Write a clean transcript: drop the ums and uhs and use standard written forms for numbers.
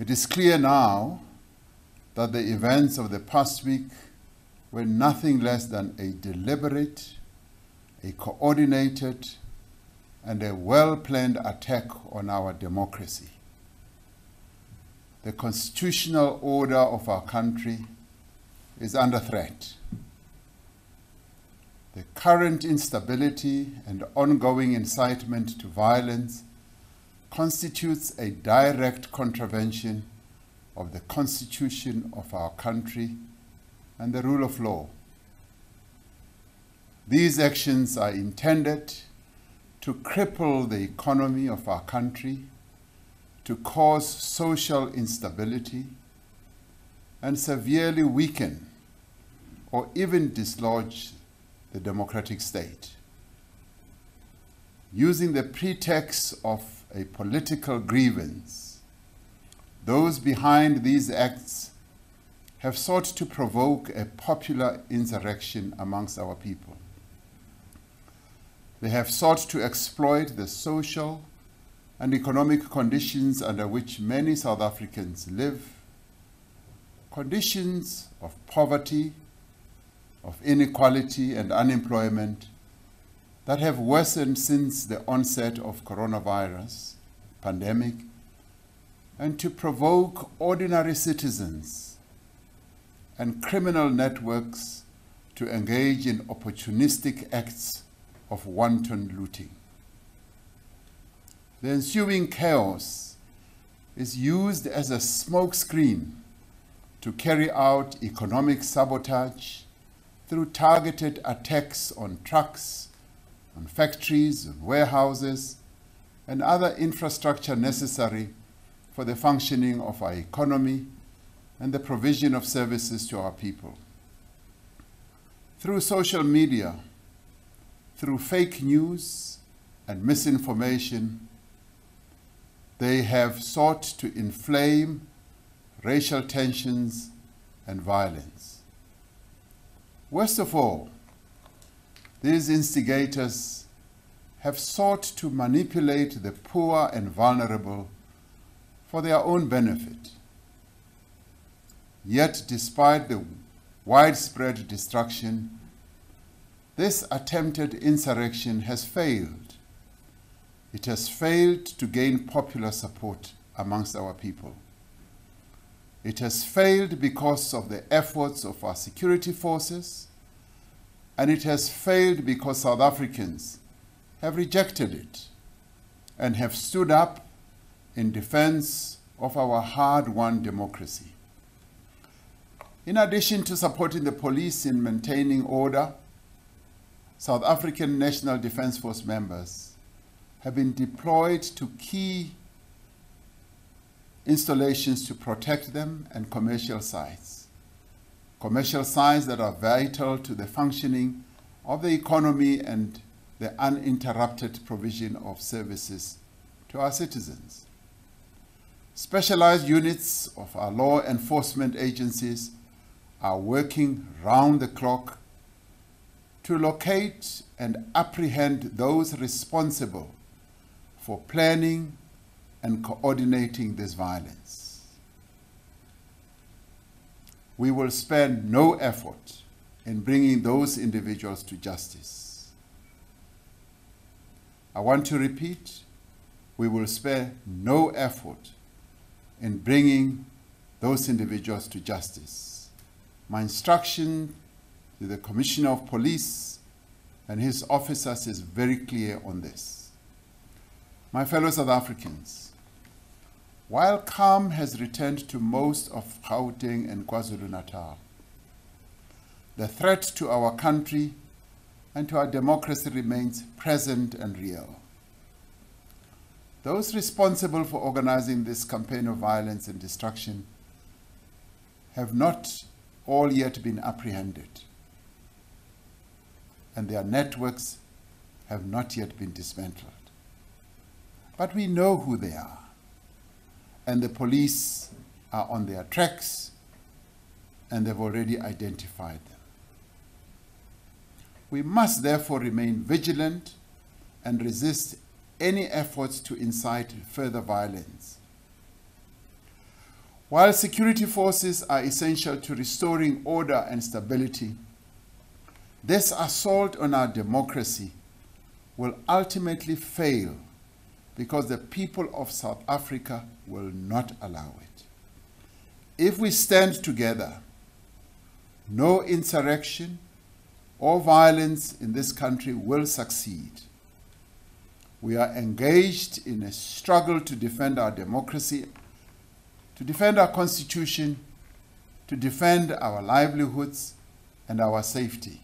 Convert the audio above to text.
It is clear now that the events of the past week were nothing less than a deliberate, a coordinated, and a well-planned attack on our democracy. The constitutional order of our country is under threat. The current instability and ongoing incitement to violence constitutes a direct contravention of the Constitution of our country and the rule of law. These actions are intended to cripple the economy of our country, to cause social instability, and severely weaken or even dislodge the democratic state. Using the pretext of a political grievance, those behind these acts have sought to provoke a popular insurrection amongst our people. They have sought to exploit the social and economic conditions under which many South Africans live, conditions of poverty, of inequality and unemployment that have worsened since the onset of coronavirus pandemic, and to provoke ordinary citizens and criminal networks to engage in opportunistic acts of wanton looting. The ensuing chaos is used as a smokescreen to carry out economic sabotage through targeted attacks on trucks, on factories, on warehouses, and other infrastructure necessary for the functioning of our economy and the provision of services to our people. Through social media, through fake news and misinformation, they have sought to inflame racial tensions and violence. Worst of all, these instigators have sought to manipulate the poor and vulnerable for their own benefit. Yet, despite the widespread destruction, this attempted insurrection has failed. It has failed to gain popular support amongst our people. It has failed because of the efforts of our security forces, and it has failed because South Africans have rejected it and have stood up in defense of our hard-won democracy. In addition to supporting the police in maintaining order, South African National Defence Force members have been deployed to key installations to protect them and commercial sites that are vital to the functioning of the economy and the uninterrupted provision of services to our citizens. Specialized units of our law enforcement agencies are working round the clock to locate and apprehend those responsible for planning and coordinating this violence. We will spare no effort in bringing those individuals to justice. I want to repeat, we will spare no effort in bringing those individuals to justice. My instruction to the Commissioner of Police and his officers is very clear on this. My fellow South Africans, while calm has returned to most of Gauteng and KwaZulu-Natal, the threat to our country and to our democracy remains present and real. Those responsible for organizing this campaign of violence and destruction have not all yet been apprehended, and their networks have not yet been dismantled. But we know who they are, and the police are on their tracks, and they've already identified them. We must therefore remain vigilant and resist any efforts to incite further violence. While security forces are essential to restoring order and stability, this assault on our democracy will ultimately fail because the people of South Africa will not allow it. If we stand together, no insurrection or violence in this country will succeed. We are engaged in a struggle to defend our democracy, to defend our constitution, to defend our livelihoods and our safety.